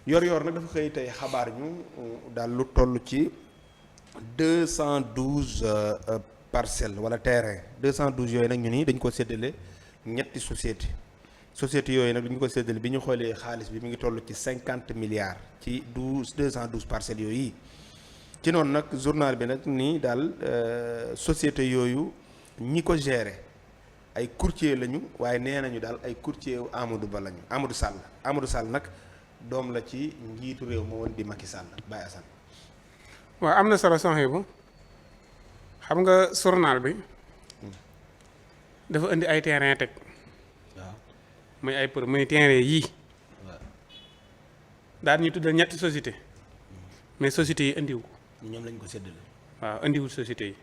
yor-yor nag dafa xëy tey xabaar ñu daal lu toll ci 212 parcelles wala terrain 212 yooyu nag ñu ni dañ ko séddale ñetti société yooyu nag dañu ko séddale bi ñu xoolee xaalis bi mi ngi toll ci 50 milliards ci 212 parcelles yooyu ci noonu nag journal bi nag nii daal société yooyu ñi ko gérer ay courtier lañu waaye nee nañu daal ay courtier wu Amadou Ba lañu Amadou Sall nag doom la ci njiitu réew ma woon di Macky Sall Baye Assane. waaw am na solo soxna bu xam nga journal bi dafa indi ay terrain teg. waaw muy ay pour muy terrain yii. waaw daal ñuy tuddal ñetti société mais sociétés yi indiwu ko. ñoom lañ ko séddale. waaw indiwul sociétés yi.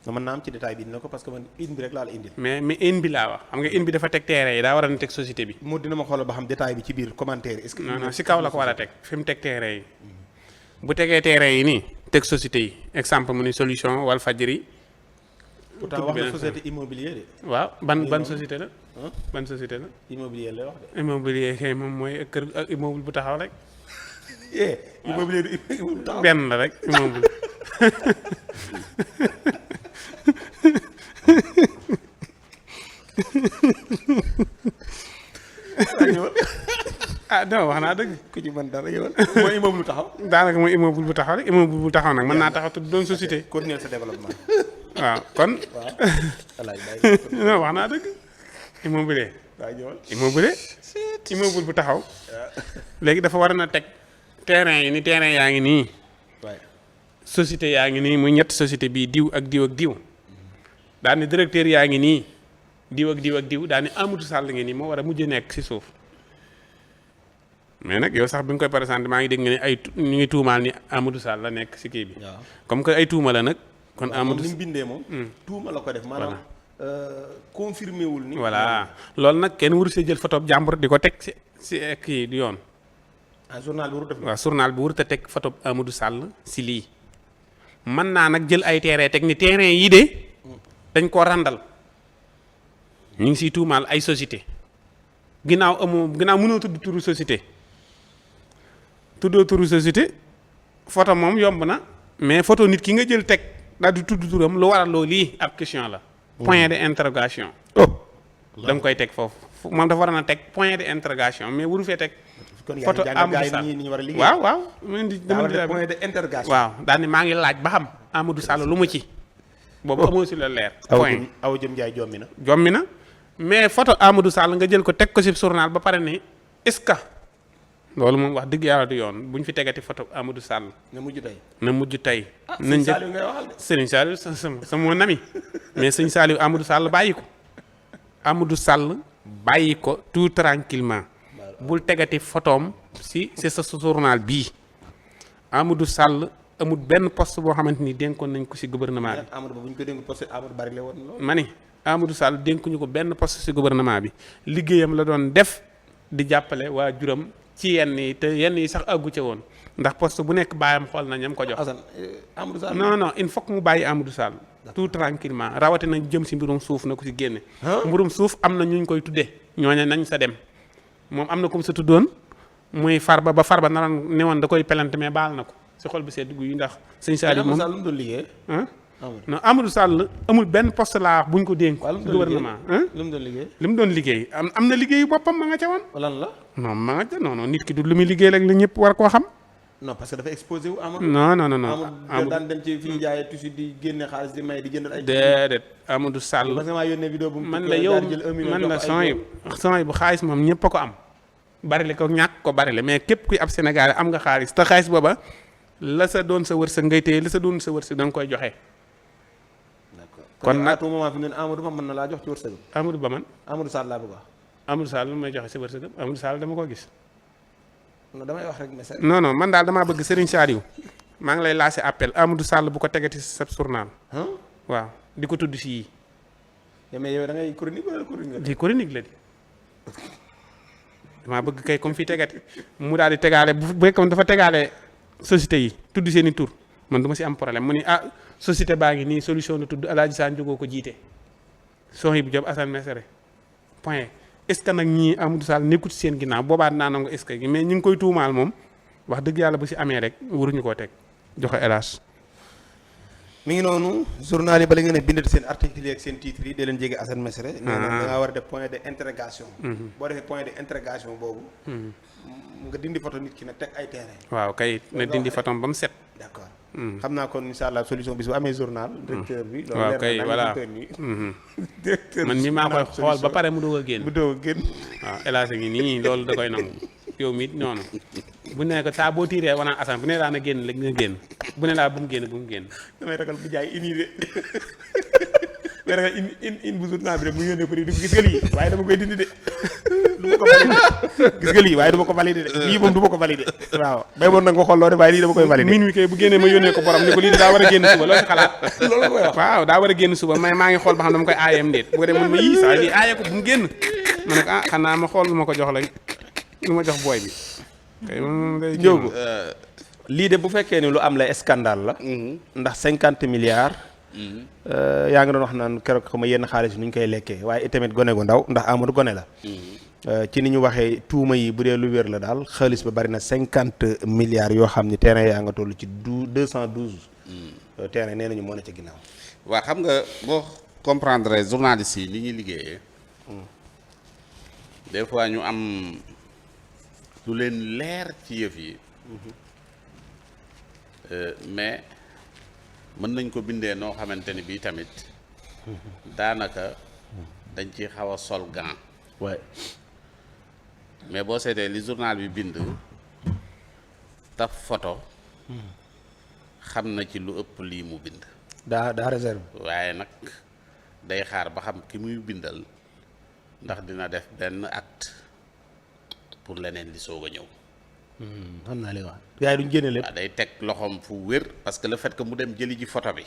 mën naa am ci détail bi dina ko parce que man une bi rek laa la indil. mais une bi laa wax xam nga une bi dafa teg terrain yi daa war a teg société bi. moo dina ma xoolal ba xam détail bi ci biir commentaire est-ce que. non si kaw la ko war a teg fi mu teg terrain yi. bu tegee terrain yi nii teg société yi exemple mu ni solution Walfadjri. pourtant wax na société immobilier de. waaw ban société la. ban société la. immobilier lay wax de. immobilier kay moom mooy kër ak immeuble bu taxaw rek. immobilier du immeuble bu taxaw. benn la rek immeuble. ah non wax naa dëgg. ku ci mën dara yow mooy immeuble bu taxaw. daanaka mooy immeuble bu taxaw rek immeuble bu taxaw nag mën naa taxaw te doon société. continuer sa développement. waaw kon. waaw. non wax naa dëgg. immobilier. waaw ñëwal. immeuble bu taxaw. léegi dafa war na teg terrain yi ni terrain yaa ngi nii. société yaa ngi nii muy ñetti société bii diw ak diw ak diw. daal ni directeur yaa ngi nii diw ak diw ak diw daal ni Amadou Sall ngi nii moo war a mujj nekk ci suuf. mais nag yow sax bi nga koy présenté maa ngi dégg nga ne ay ñu ngi tuumaal ni Amadou Sall la nekk ci kii bi. waaw comme que ay tuuma la nag. kon Amadou ni mu bindee moom. tuuma la ko def maanaam. confirmé wul ni. voilà loolu nag kenn waru see jël photo jàmbur di ko teg ci kii di yoon. ah journal bi warut def. waaw journal bi warut a teg photo Amadou Sall ci lii. mën naa nag jël ay terrain teg ni terrain yi de dañ koo randal ñu ngi siy tuumaal ay société ginnaaw mënoo tudd turu société tuddoo turu société photo moom yomb na mais photo nit ki nga jël teg daal di tudd turam lu waral loo lii ab question la. point de interrogation. da nga koy teg foofu moom dafa war na teg point de interrogation mais waru fee teg. photo Amadou Sall waaw. point de interrogation. waaw daal ni maa ngi laaj ba xam Amadou Sall lu mu ci. boobu amoo si la leer. point aw jëm jaay jommi na. jommi na mais photo Amadou Sall nga jël ko teg ko si journal ba pare ni est-ce que loolu moom wax dëgg yàlla du yoon bu ñu fi tegati photo Amadou Sall. na mujj tey. nañ jël Serigne Saliou sama nami mais Serigne Saliou Amadou Sall bàyyi ko. Amadou Sall bàyyi ko tout tranquillement bul tegati photoom si sa journal bii Amadou Sall amul benn poste boo xamante ni dénkoon nañ ko si gouvernement bi. Amadou Ba bu ñu ko dénk poste Amadou bari la woon lool. ma ni Amadou Sall dénkuñu ko benn poste si gouvernement bi liggéeyam la doon def di jàppale waa juram ci yenn yi te yenn yi sax àggu ca woon ndax poste bu nekk bàyyam xool na ñam ko jox. Amadou Sall non il faut que mu bàyyi Amadou Sall. tout tranquillement rawatina jëm si mbirum suuf na ko si génne. mbirum suuf am na ñu koy tuddee ñooñu nañ sa dem moom am na comme sa tuddoon muy Farba ba Farba naroon ne woon da koy pelante mais baal na ko si xol bi sedd guy ndax. sëñ Saliou moom Amadou Sall lu mu doon liggéey. non Amadou Sall amul benn poste laa bu ñu ko dénk. gouvernement lu mu doon liggéey. li mu doon liggéey am na liggéeyu boppam ma nga ca woon. lan la. non ma nga ca non nit ki du lu muy liggéey rek la ñëpp war koo xam. non parce que dafa exposé wu Amadou. non Amadou daan dem ci fi ñu jaayee tuuti di génne xaalis di may di jëndal ay. déedéet Amadou Sall. parce que maa yónnee vidéo bu man la yow man la son bu xaalis moom ñëpp a ko am. bari le ko ñàkk ko bari le mais képp kuy ab Sénégal am nga xaalis te xaalis booba la sa doon sa wërsëg ngay téye la sa doon sa wërsëg da nga koy joxe. d'accord kon nag à tout moment fi mu ne Amadou Ba mën na laa jox ci wërsëgam. Amadou Ba man. Amadou Sall laa bëgg wax. Amadou Sall lu may joxe si wërsëgam Amadou Sall dama ko gis. non damay wax rek message. non man daal damaa bëgg Serigne Saliou maa ngi lay lancé appel Amadou Sall bu ko tegati sa journal. waaw di ko tudd si yii. mais yow da ngay chronique wala chronique la. di chronique la di. damaa bëgg kay comme fi tegati mu daal di tegaale bu fekkoon dafa tegaale société yi tudd seen i tur man du ma si am problème mu ni société baa ngi nii solution la tudd Alaaji Sane jógoo ko jiite. Sohibou Diop Assane Mesere point est-ce que nag ñii Amadou Sall nekkul ci seen ginnaaw boobaa dinaa nangu est-ce que mais ñu ngi koy tuumaal moom wax dëgg yàlla bu si amee rek waruñu koo teg joxe hélas. mi ngi noonu journal yi bala ngeen a bindati seen article yi ak seen titres yi da leen jege Assane Mesere. nee na da ngaa war a def point de interrogation. boo defee point de interrogation boobu. nga dindi photo nit ki nag teg ay terrain. waaw kay na dindi photom ba mu set. d'accord xam naa kon incha allah solution bis bu amee journal. directeur bi loolu waaw leer kay na voilà directeur man mi maa koy xool ba pare mu doog a génn. bu doog a génn. waaw hélas ngi nii loolu da koy nangu yow mi it noonu bu ne ko saa boo tiiree wanaa Assane bu ne laa na génn léegi nga génn bu ne laa bu mu génn. damay ragal bu jaay ini de damay ragal in bu journal bi rek mu yónnee ko di gis nga lii waaye dama koy dindi de du ma ko validé gis nga lii waaye du ma ko validé de lii moom du ma ko validé waaw bay moon nag nga xool loo de waaye lii dama koy validé min wi kay bu génnee ma yónnee ko borom ne ko lii daa war a génn suba loolu si xalaat loolu la koy wax waaw daa war a génn suba mais maa ngi xool ba xam dama koy aayam ndéet bu ko dee mun ma yii saa lii aaye ko bu mu génn ma ne ko xanaa ma xool lu ma ko jox lañ lu ma jox booy bi kay moom day Ndiogou lii de bu fekkee ni lu am la scandale la ndax 50 milliards yaa ngi doon wax naan keroog xama yenn xaalis nu ñu koy lekkee waaye itamit gone gu ndaw ndax Amadou gone la ci ni ñu waxee tuuma yi bu dee lu wér la daal xaalis ba bari na 50 milliards yoo xam ni terrain yaa nga toll ci 212 terrain nee nañu moo ne ca ginnaaw. waa xam nga boo comprendre journalistes yi ni ñuy liggéeyee des fois ñu am lu leen leer ci yëf yi mais mën nañ ko bindee noo xamante ni bii tamit daanaka dañ ci xaw a sol gant waaye mais boo seetee li journal bi bind taf photo xam na ci lu ëpp lii mu bind daa réserve. waaye nag day xaar ba xam ki muy bindal ndax dina def benn acte pour leneen li soog a ñëw. xam naa li wax gars yi duñ génne lépp. waaw day teg loxoom fu wér parce que le fait que mu dem jëli ji photo bi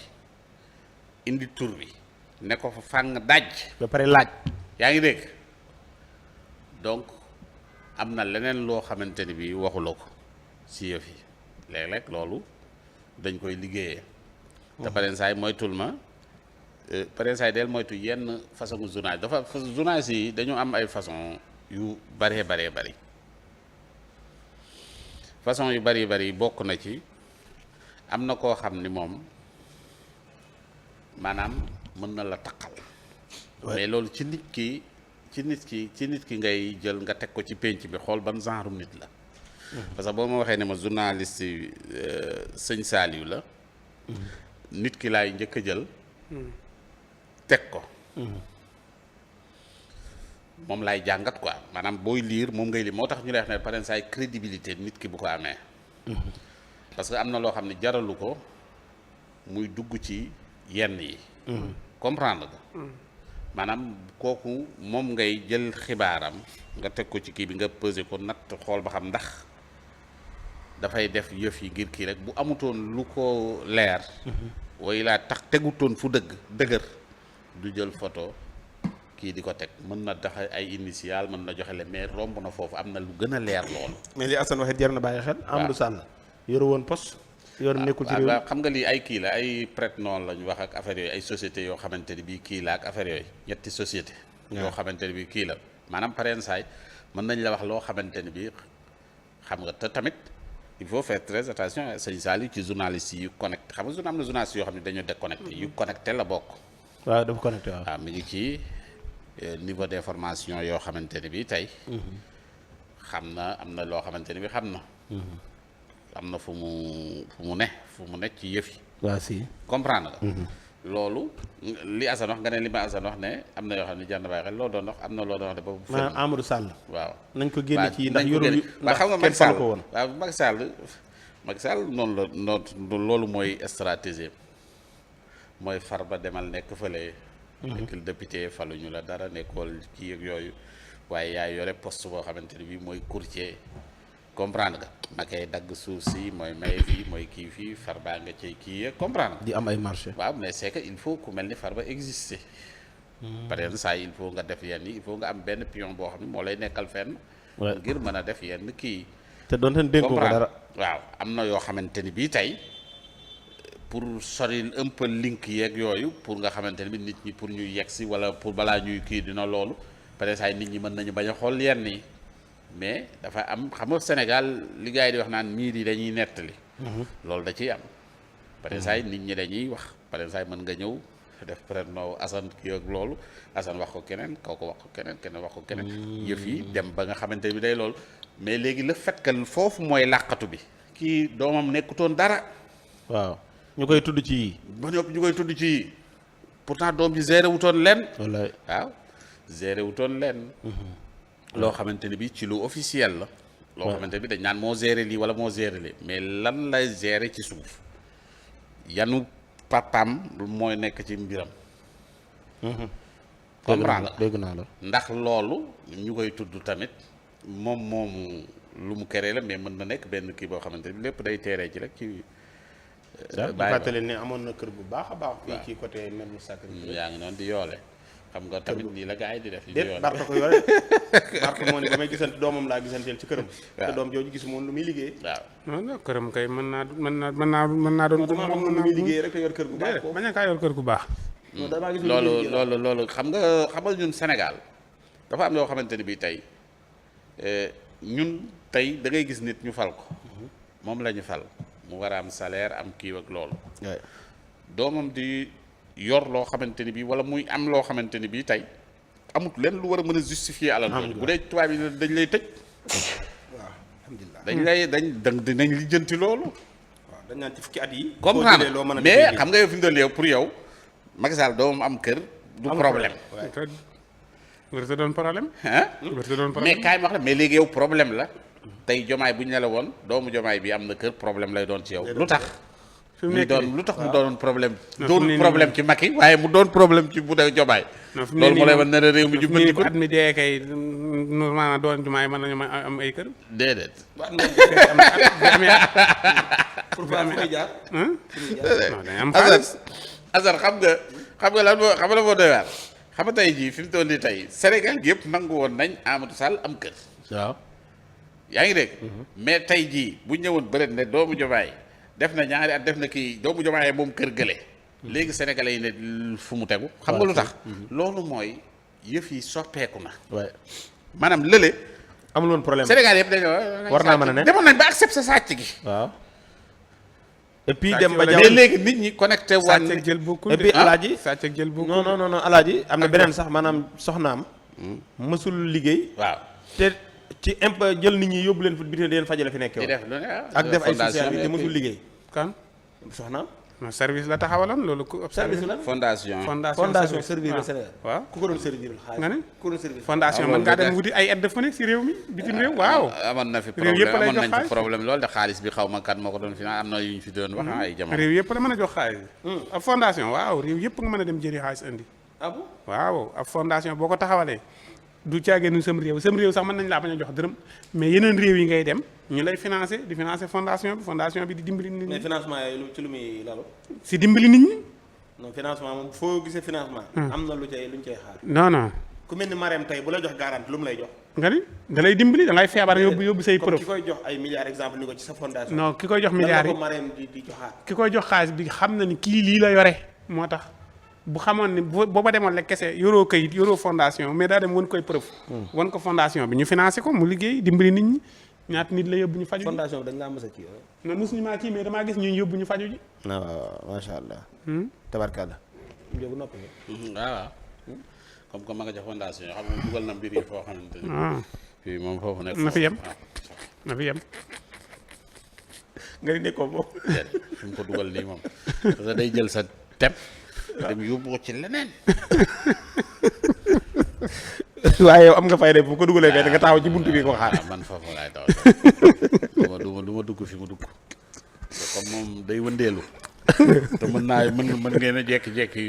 indi tur bi ne ko fa fàng daj. ba pare laaj. yaa ngi dégg donc am na leneen loo xamante ni bi waxuloo ko si yëf yi léeg-léeg loolu dañ koy liggéeyee. te pareen saay moytul ma pareen saay del moytu yenn façon journal dafa journaliste yi dañu am ay façon yu bëree bëri façon yu bëri bokk na ci am na koo xam ni moom maanaam mën na la taqal mais loolu ci nit ki ngay jël nga teg ko ci pénc bi xool ban genre nit la parce que boo ma waxee ne ma journaliste yi sëñ Saliou la nit ki laay njëkk a jël teg ko moom laay jàngat quoi maanaam booy lire moom ngay lire moo tax ñu lay wax ne par exemple say crédibilité nit ki bu ko amee parce que am na loo xam ne jaralu ko muy dugg ci yenn yi comprendre nga maanaam kooku moom ngay jël xibaaram nga teg ko ci kii bi nga peser ko natt xool ba xam ndax dafay def yëf yi ngir kii rek bu amutoon lu ko leer way laa tax tegutoon fu dëgër du jël photo kii di ko teg mën na tax ay initial mën na joxe le mais romb na foofu am na lu gën a leer loolu mais li Assane waxee jar na bàyyi xel. Amadou Sall yoru woon poste. yor nekkul ci réew xam nga lii ay kii la ay prête noonu la ñu wax ak affaire yooyu ay sociétés yoo xamante ni bii kii la ak affaire yooyu ñetti société yoo xamante ni bii kii la maanaam pareen saay mën nañ la wax loo xamante ni bii xam nga te tamit il faut faire très attention sëñ Saliou ci journalistes yi yu connecté xam nga am na journalistes yoo xam ne dañoo déconnecté yu connecté la bokk. waaw dafa connecté waaw. waaw mi ngi ci niveau d'information yoo xamante ni bii tey. xam na am na loo xamante ni bii xam na. am na fu mu ne ci yëf yi. waaw si comprendre nga. loolu li Assane wax nga ne li ma Assane wax ne am na yoo xam ne jar na bàyyi xel loo doon wax am na loo doon wax de boobu. maanaam Amadou Sall. waaw nañ ko génne ci ndax yorul ndax xam nga Macky kenn Sall falu ko woon. waaw Macky Sall noonu la noonu loolu mooy stratégie mooy far ba demal nekk fële. nekkul député faluñu la dara nekkool kii ak yooyu waaye yaa yore poste boo xamante ne bii mooy courtier. comprendre nga ma koy dagg suuf si mooy maye fii mooy kii fii Farba nga cay kii yeeg comprendre nga. di am ay marché. waaw mais c'est que il faut ku mel ni Farba exister. par exemple saa il faut nga def yenn yi il faut nga am benn pion boo xam ne moo lay nekkal fenn. ngir mën a def yenn kii. te doonte dénk ko dara. waaw am na yoo xamante ni bii tey pour soril un peu link yeeg yooyu pour nga xamante ni bi nit ñi pour ñuy yegg si wala pour balaa ñuy kii dina loolu peut-être ay nit ñi mën nañu bañ a xool yenn yi. mais dafa am xam nga Sénégal li gars yi di wax naan miir yi dañuy nettali. loolu da ciy am. par exemple nit ñi dañuy wax par exemple mën nga ñëw def prénom Assane kii ak loolu Assane wax ko keneen kooku wax ko keneen keneen wax ko keneen. yëf yi dem ba nga xamante bi day loolu. mais léegi le fait que foofu mooy làqatu bi. kii doomam nekkutoon dara. waaw ñu koy tudd ci yii. ba ñëpp ñu koy tudd ci yii. pourtant doom ji géré wutoon lenn. wallaay waaw géré wutoon lenn. loo xamante ni bi ci lu officiel la. loo xamante bi dañ naan moo géré lii wala moo géré lii mais lan lay géré ci suuf yanu papaam mooy nekk ci mbiram. comprendre nga dégg naa la ndax loolu ñu koy tudd tamit moom moomu lu mu keree la mais mën na nekk benn kii boo xamante ni lépp day teeree ci rek ci. bàyyi fàttali ne amoon na kër bu baax a baax. fii ci côté Mermoz Sacré-Cœur. yaa ngi noonu di yoole xam nga tamit nii la gars yi di def. di déet yoole Barka ko yore Barka moo ne ba may gisante doomam laa gisanteel ci këram. te doom jooju gis moom lu muy liggéey. waaw non këram kay mën naa doon. dama xam lu muy liggéey rek te yor kër gu baax ko. bañ a kaa yor kër gu baax. damaa gis loolu xam nga ñun Sénégal dafa am yoo xamante ni bii tey ñun tey da ngay gis nit ñu fal ko moom la ñu fal mu war a am salaire am kii ak loolu doomam di yor loo xamante ni bii wala muy am loo xamante ni bii tey amut leen lu war a mën a justifier alal jooju bu dee tubaab yi dañ lay tëj waaw alhamdulilah dinañ lijjanti loolu waaw dañ naan ci fukki at yi comprendre mais xam nga yow fi mu doon yow pour yow Macky Sall doomam am kër du problème wërta doon problème wërta doon problème mais kaay ma wax la mais léegi yow problème la tey jomaay bu ñu ne la woon doomu jomaay bi am na kër problème lay doon ci yow lu tax mu doon problème doon problème ci Macky waaye mu doon problème ci bu dee jomaay loolu moo lay wan ne réew mi jubbanti ko at mi dee kay normalement doon jumaay mën nañu am ay kër déedéet pour fa jaar dañ am xaalis Azar xam nga lan moo doy waar xam nga tey jii fi mu toll nii tey Sénégal gi yëpp nangu woon nañ Amadou Sall am kër waaw yaa ngi dégg mais tey jii bu ñëwoon bëreet ne doomu jomaay def na ñaari at def na kii doomu jomaay moom kër gële léegi sénégalais yi ne fu mu tegu xam nga lu tax loolu mooy yëf yi soppeeku na maanaam lële amul woon problème Sénégal yëpp dañoo war naa mën a ne demoon nañ ba accepté sa sàcc gi waaw et puis dem ba mais léegi nit ñi connecté wan sàcc ak jël bokkul et puis alaaji sàcc ak jël bokkul non alaaji am na beneen sax maanaam soxnaam mësul liggéey waaw te ci impôt jël nit ñi yóbbu leen fu biti di leen fajale fi nekkee di def lu ne ak def ay social bi te mësul liggéey kan soxnaam non service la taxawaloon loolu ku service la fondation service le Sénégal waaw ku ko doon servir xaalis nga ne ku ko doon servir fondation mën ngaa dem wuti ay aide fu nekk si réew mi bitim réew waaw amoon na fi réew yëpp lay amoon jox nañ fi xaalis problème loolu de xaalis bi xaw ma kan moo ko doon finance am na yu ñu fi doon wax ay jamono réew yëpp la mën a jox xaalis ab fondation waaw réew yëpp nga mën a dem jëri xaalis indi ah bon waaw ab fondation boo ko taxawalee du caageenu sam réew sax mën nañ laa bañ a jox dërëm mais yeneen réew yi ngay dem ñu lay financer di financer fondation bi di dimbali nit mais ñi financement yooyu ci lu muy lalu si dimbali nit ñi non financement moom foo gisee financement am na lu ñu cay xaar non ku mel ni Marème tey bu la jox garantie lu mu lay jox nga ni da lay dimbali da ngay feebar yóbbu say comme preuve ki koy jox ay milliards exemple ni ko ci sa fondation non ki koy jox milliards ko yi Marème di joxaat ki koy jox xaalis bi xam na ni kii lii la yore moo tax bu xamoon ni booba demoon la kese yoroo kayit yoroo fondation mais daa dem wan koy preuve wan ko fondation bi ñu financé ko mu liggéey dimbali nit ñi ñaata nit la yóbbu ñu faju ji fondation bi dañ laa mës a kii non mosuñu maa kii mais damaa gis ñu yóbbu ñu faju ji waaw macha allah tabarkalla jógu noppi waaw comme que ma nga ca fondation yoo xam ne dugal na mbir yi foo xamante ni fii moom foofu nekk na fi yem nga ne ko moom fi mu ko dugal nii moom parce que day jël sa tem dem yóbbu ko ci leneen waaye yow am nga fay de bu ko dugalee fee nga taxaw ci buntu bi ko xaar man foofu laay taw du ma dugg fi mu dugg comme moom day wëndeelu te mën ngeen a jekki-jekki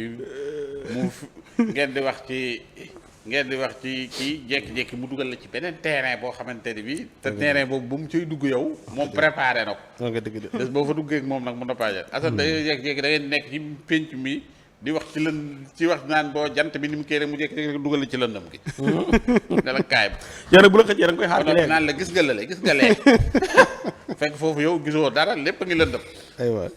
mu ngeen di wax ci kii jekki-jekki mu dugal la ci beneen terrain boo xamante ni bi te terrain boobu bu mu ciy dugg yow moom préparé na ko nga dëgg de bés boo fa duggee ak moom nag mun na paajal Assane day jekki-jekki da ngeen nekk ci pénc mi di wax ci wax naan boo jant bi ni mu kii rek mu jekki-jekki dugal la ci lëndëm gi ne la kaay ba yow nag bu la xëccee da nga koy xaar ci leen naan la gis nga lee fekk foofu yow gisoo dara lépp a ngi lëndëm aywa